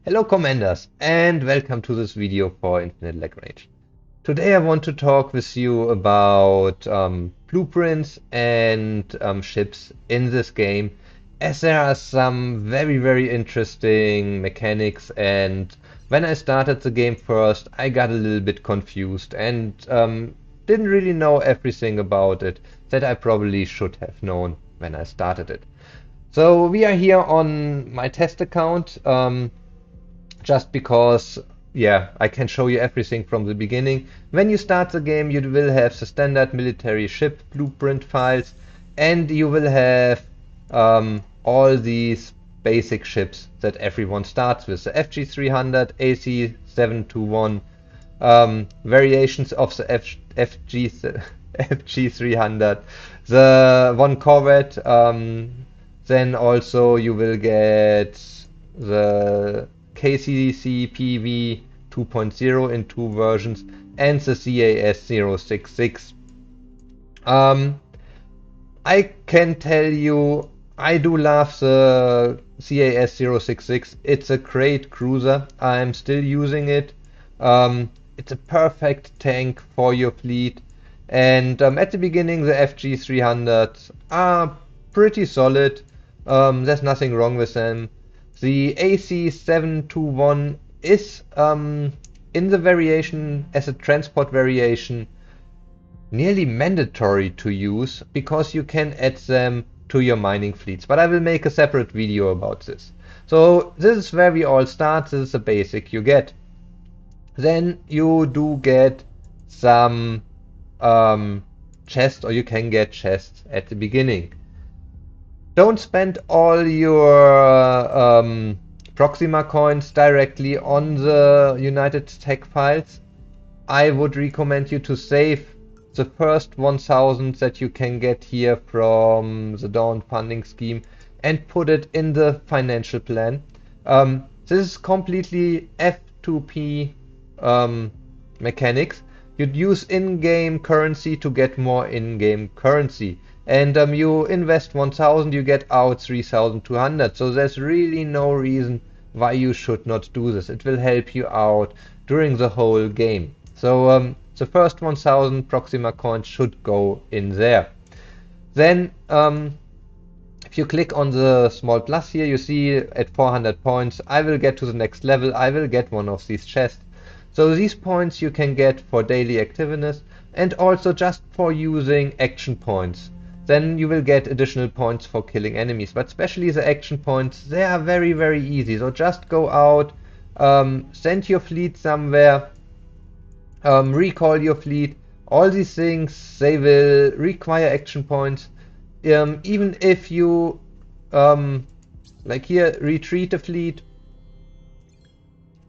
Hello Commanders and welcome to this video for Infinite Lagrange. Today I want to talk with you about blueprints and ships in this game, as there are some very interesting mechanics, and when I started the game first I got a little bit confused and didn't really know everything about it that I probably should have known when I started it. So we are here on my test account. Just because, yeah, I can show you everything from the beginning. When you start the game, you will have the standard military ship blueprint files, and you will have all these basic ships that everyone starts with. The FG300, AC721, variations of the FG300, the one Corvette, then also you will get the KCCPV 2.0 in two versions and the CAS 066. I can tell you, I do love the CAS 066. It's a great cruiser. I'm still using it. It's a perfect tank for your fleet. And at the beginning, the FG 300s are pretty solid. There's nothing wrong with them. The AC721 is in the variation as a transport variation nearly mandatory to use because you can add them to your mining fleets. But I will make a separate video about this. So this is where we all start. This is the basic you get. Then you do get some chests, or you can get chests at the beginning. Don't spend all your Proxima coins directly on the United Tech files. I would recommend you to save the first 1000 that you can get here from the Dawn funding scheme and put it in the financial plan. This is completely F2P mechanics. You'd use in-game currency to get more in-game currency. And you invest 1000, you get out 3200. So there's really no reason why you should not do this. It will help you out during the whole game. So the first 1000 Proxima coins should go in there. Then if you click on the small plus here, you see at 400 points, I will get to the next level. I will get one of these chests. So these points you can get for daily activeness and also just for using action points. Then you will get additional points for killing enemies. But especially the action points, they are very easy. So just go out, send your fleet somewhere, recall your fleet. All these things, they will require action points. Even if you, like here, retreat a fleet.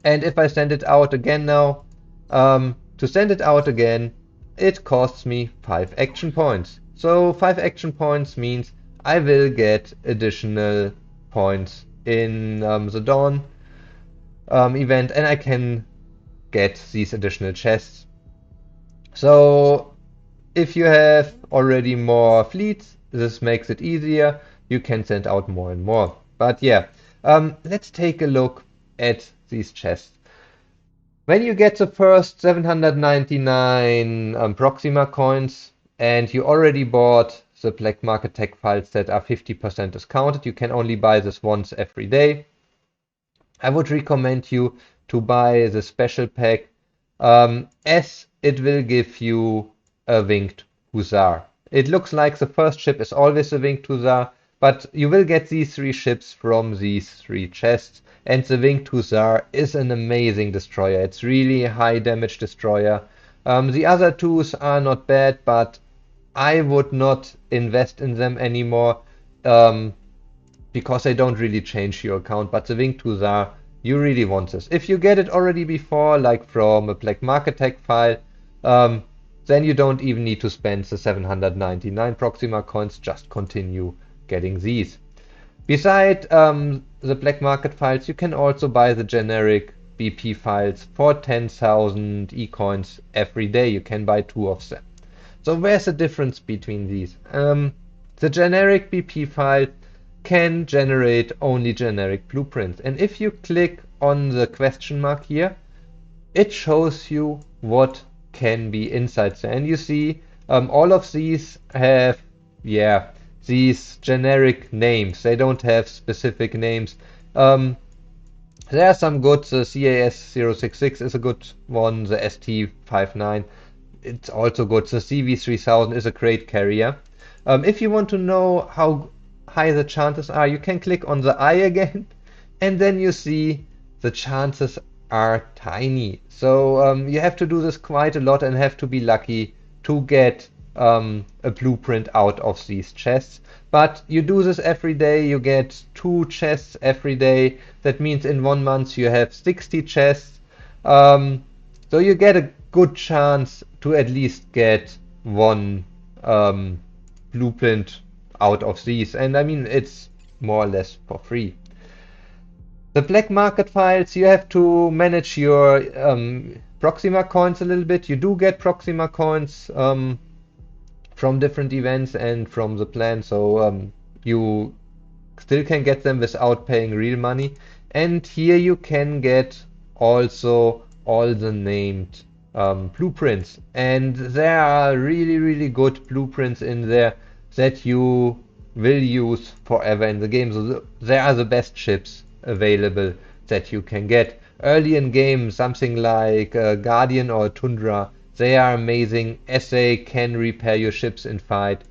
And if I send it out again now, to send it out again, it costs me 5 action points. So 5 action points means I will get additional points in the Dawn event, and I can get these additional chests. So if you have already more fleets, this makes it easier. You can send out more and more. But yeah, let's take a look at these chests. When you get the first 799 Proxima coins, and you already bought the black market tech files that are 50% discounted, you can only buy this once every day. I would recommend you to buy the special pack, as it will give you a winged hussar. It looks like the first ship is always a winged hussar, but you will get these 3 ships from these 3 chests, and the winged hussar is an amazing destroyer. It's really a high damage destroyer. The other 2s are not bad, but I would not invest in them anymore because they don't really change your account. But the winged hussar, you really want this. If you get it already before, like from a black market tech file, then you don't even need to spend the 799 Proxima coins, just continue getting these. Beside the black market files, you can also buy the generic BP files for 10,000 e-coins every day. You can buy 2 of them. So where's the difference between these? The generic BP file can generate only generic blueprints. And if you click on the question mark here, it shows you what can be inside there. And you see, all of these have, yeah, these generic names. They don't have specific names. Um, there are some good. The CAS066 is a good one. The ST59, it's also good. The CV3000 is a great carrier. If you want to know how high the chances are, you can click on the eye again, and then you see the chances are tiny. So you have to do this quite a lot and have to be lucky to get a blueprint out of these chests. But you do this every day, you get 2 chests every day. That means in 1 month you have 60 chests. Um, so you get a good chance to at least get one um, blueprint out of these. And I mean, it's more or less for free. The black market files, you have to manage your Proxima coins a little bit. You do get Proxima coins from different events and from the plan, so you still can get them without paying real money. And here you can get also all the named blueprints. And there are really, really good blueprints in there that you will use forever in the game. So they are the best ships available that you can get. Early in game, something like Guardian or Tundra, they are amazing as they can repair your ships in fight.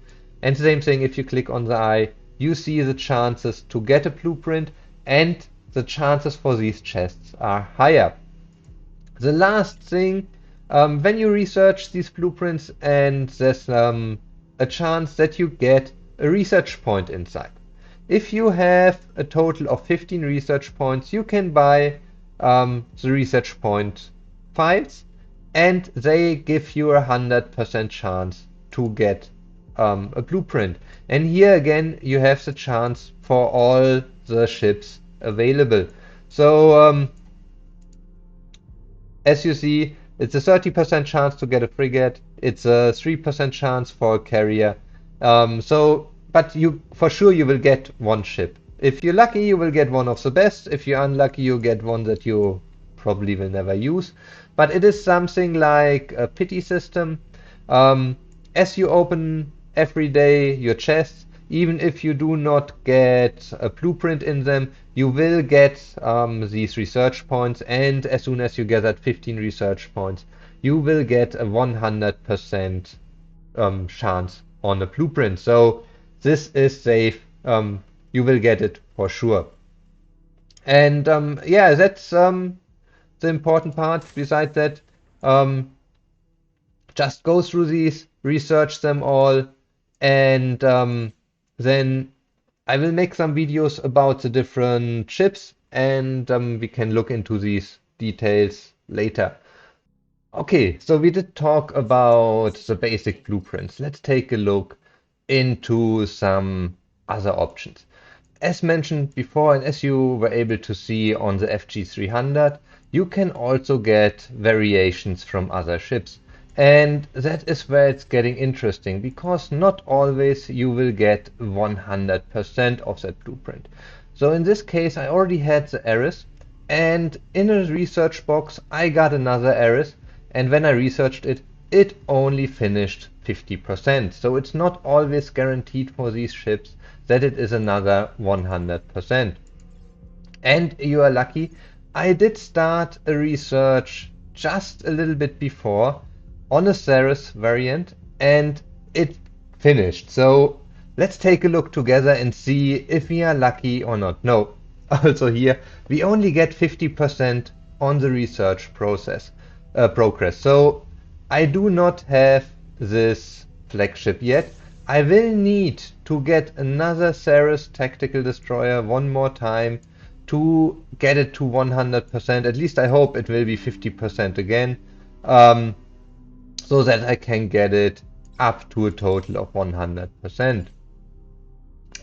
And same thing, if you click on the eye, you see the chances to get a blueprint, and the chances for these chests are higher. The last thing, when you research these blueprints, and there's a chance that you get a research point inside. If you have a total of 15 research points, you can buy the research point files, and they give you 100% chance to get a blueprint. And here again, you have the chance for all the ships available. So as you see, it's a 30% chance to get a frigate. It's a 3% chance for a carrier. But you for sure you will get one ship. If you're lucky, you will get one of the best. If you're unlucky, you get one that you probably will never use. But it is something like a pity system. As you open every day your chests, even if you do not get a blueprint in them, you will get these research points, and as soon as you get that 15 research points, you will get a 100% chance on a blueprint. So this is safe. You will get it for sure. And yeah, that's the important part. Besides that, just go through these, research them all, and then I will make some videos about the different chips, and we can look into these details later. Okay, so we did talk about the basic blueprints. Let's take a look into some other options. As mentioned before, and as you were able to see on the FG300, you can also get variations from other ships. And that is where it's getting interesting, because not always you will get 100% of that blueprint. So in this case, I already had the Eris, and in a research box, I got another Eris, and when I researched it, it only finished 50%. So it's not always guaranteed for these ships that it is another 100%. And you are lucky, I did start a research just a little bit before on a Ceres variant, and it finished. So let's take a look together and see if we are lucky or not. No, also here, we only get 50% on the research progress. So I do not have this flagship yet. I will need to get another Ceres tactical destroyer one more time to get it to 100%. At least I hope it will be 50% again, so that I can get it up to a total of 100%.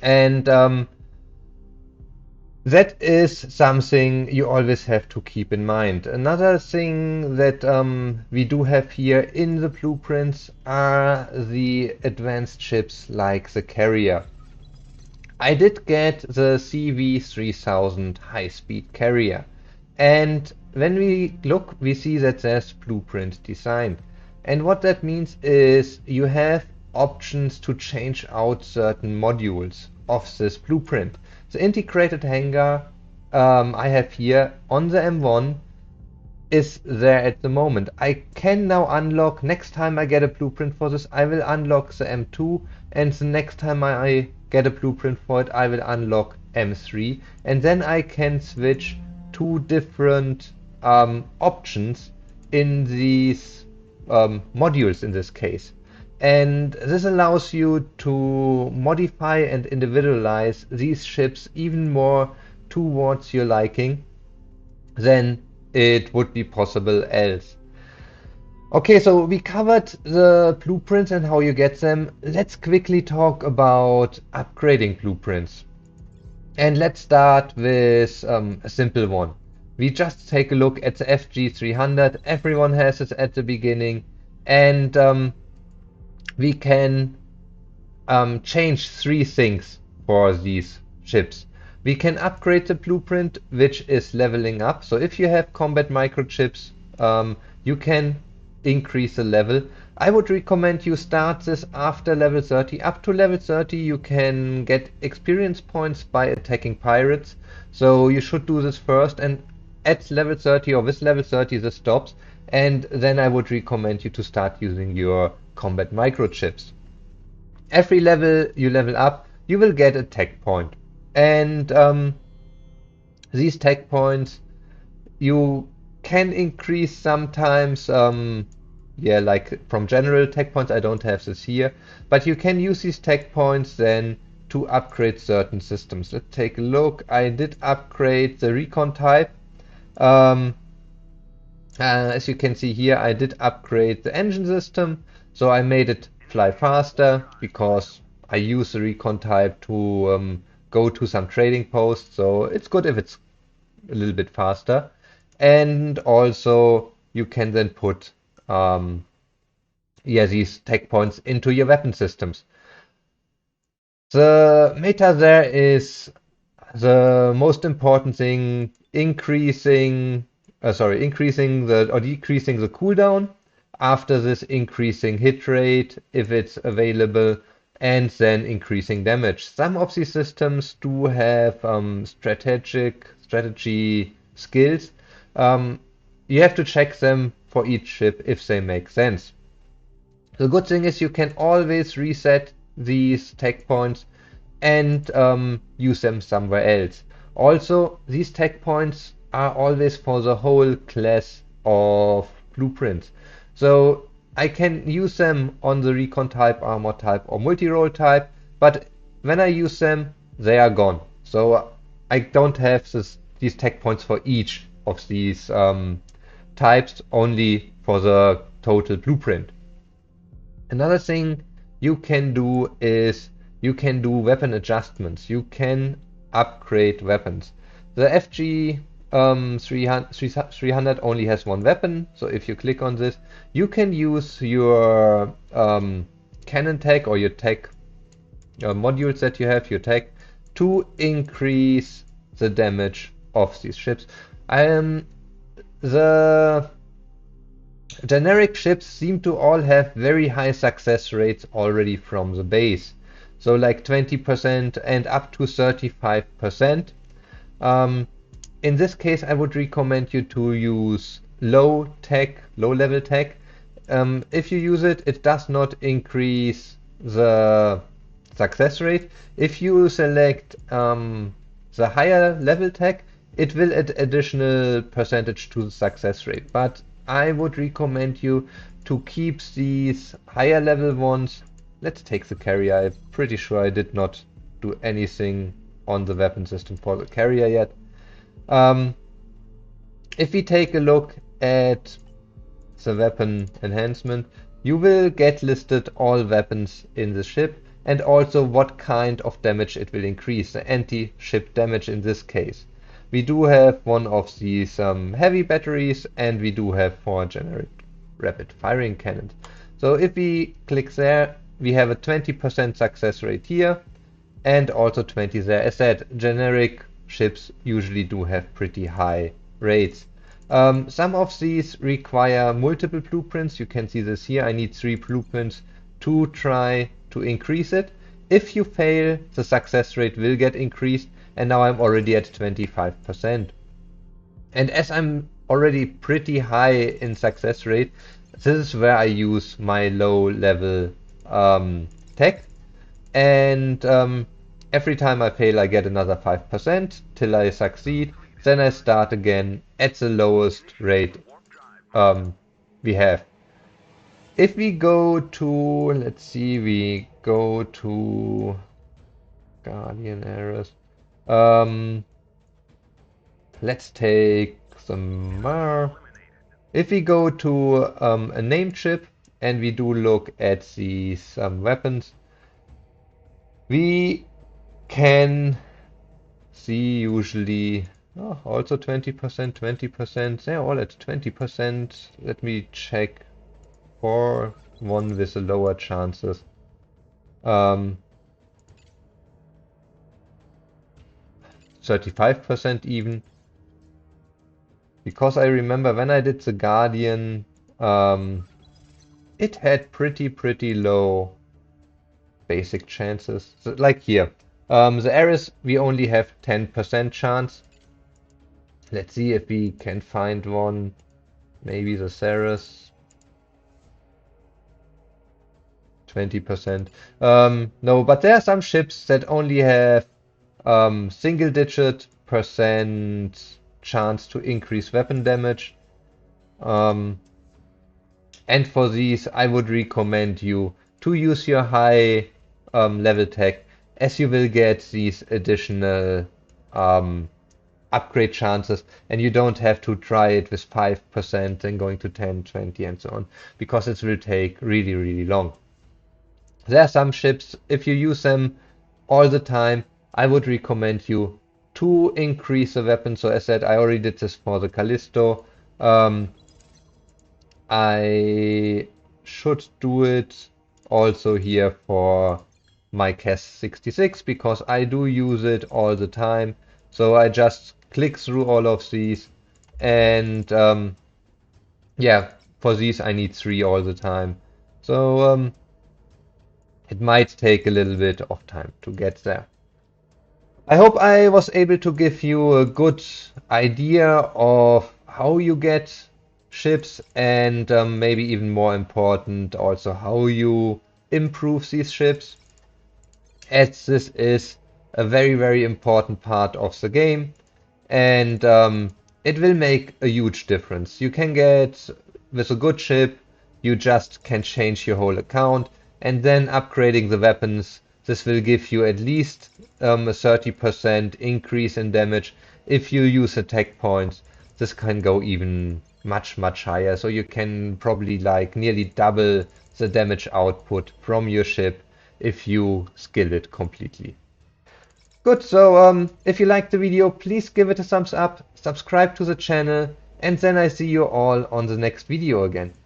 And that is something you always have to keep in mind. Another thing that we do have here in the blueprints are the advanced ships like the carrier. I did get the CV3000 high-speed carrier, And when we look, we see that there's blueprint designed. And what that means is you have options to change out certain modules of this blueprint. The integrated hanger I have here on the M1 is there at the moment. I can now unlock, next time I get a blueprint for this, I will unlock the M2, and the next time I get a blueprint for it, I will unlock M3, and then I can switch two different options in these modules in this case. And this allows you to modify and individualize these ships even more towards your liking than it would be possible else. Okay, so we covered the blueprints and how you get them. Let's quickly talk about upgrading blueprints. And let's start with a simple one. We just take a look at the FG300. Everyone has it at the beginning. And we can change three things for these ships. We can upgrade the blueprint, which is leveling up. So if you have combat microchips, you can increase the level. I would recommend you start this after level 30. Up to level 30, you can get experience points by attacking pirates. So you should do this first, and at level 30 or with level 30 this stops. And then I would recommend you to start using your combat microchips. Every level you level up, you will get a tech point. And these tech points you can increase sometimes, yeah, like from general tech points. I don't have this here, but you can use these tech points then to upgrade certain systems. Let's take a look. I did upgrade the recon type. Um, as you can see here, I did upgrade the engine system, so I made it fly faster because I use the recon type to go to some trading posts, so it's good if it's a little bit faster. And also you can then put yeah, these tech points into your weapon systems. The meta there is the most important thing, increasing the or decreasing the cooldown, after this increasing hit rate if it's available, and then increasing damage. Some of these systems do have strategy skills. You have to check them for each ship if they make sense. The good thing is you can always reset these tech points and use them somewhere else. Also, these tech points are always for the whole class of blueprints. So I can use them on the recon type, armor type, or multi-role type, but when I use them, they are gone. So I don't have these tech points for each of these types, only for the total blueprint. Another thing you can do is you can do weapon adjustments. You can upgrade weapons. The FG 300 only has one weapon, so if you click on this, you can use your cannon tech or your tech modules that you have, your tech, to increase the damage of these ships. The generic ships seem to all have very high success rates already from the base. So like 20% and up to 35%. In this case, I would recommend you to use low level tech. If you use it, it does not increase the success rate. If you select the higher level tech, it will add additional percentage to the success rate. But I would recommend you to keep these higher level ones. Let's take the carrier. I'm pretty sure I did not do anything on the weapon system for the carrier yet. If we take a look at the weapon enhancement, you will get listed all weapons in the ship and also what kind of damage it will increase, the anti-ship damage in this case. We do have one of these heavy batteries, and we do have 4 generic rapid firing cannons. So if we click there, we have a 20% success rate here and also 20 there. As said, generic ships usually do have pretty high rates. Some of these require multiple blueprints. You can see this here. I need 3 blueprints to try to increase it. If you fail, the success rate will get increased, and now I'm already at 25%. And as I'm already pretty high in success rate, this is where I use my low level tech. And every time I fail, I get another 5% till I succeed. Then I start again at the lowest rate we have. If we go to, let's see, we go to Guardian errors. Um, let's take some more. If we go to a name chip and we do look at these weapons, we can see usually also 20%, 20%. They're all at 20%. Let me check for one with the lower chances. 35% even. Because I remember when I did the Guardian, it had pretty low basic chances. So, like here. The Ares, we only have 10% chance. Let's see if we can find one. Maybe the Ceres. 20%. No, but there are some ships that only have single digit percent chance to increase weapon damage. And for these, I would recommend you to use your high level tech, as you will get these additional upgrade chances, and you don't have to try it with 5% and going to 10, 20, and so on, because it will take really long. There are some ships, if you use them all the time, I would recommend you to increase the weapon. So as I said, I already did this for the Callisto. I should do it also here for my CAS 66 because I do use it all the time. So I just click through all of these, and yeah, for these I need 3 all the time. So it might take a little bit of time to get there. I hope I was able to give you a good idea of how you get ships, and maybe even more important, also how you improve these ships, as this is a very important part of the game, and it will make a huge difference. You can get, with a good ship, you just can change your whole account, and then upgrading the weapons, this will give you at least a 30% increase in damage. If you use attack points, this can go even much higher, so you can probably like nearly double the damage output from your ship if you skill it completely. Good, so if you liked the video, please give it a thumbs up, subscribe to the channel, and then I see you all on the next video again.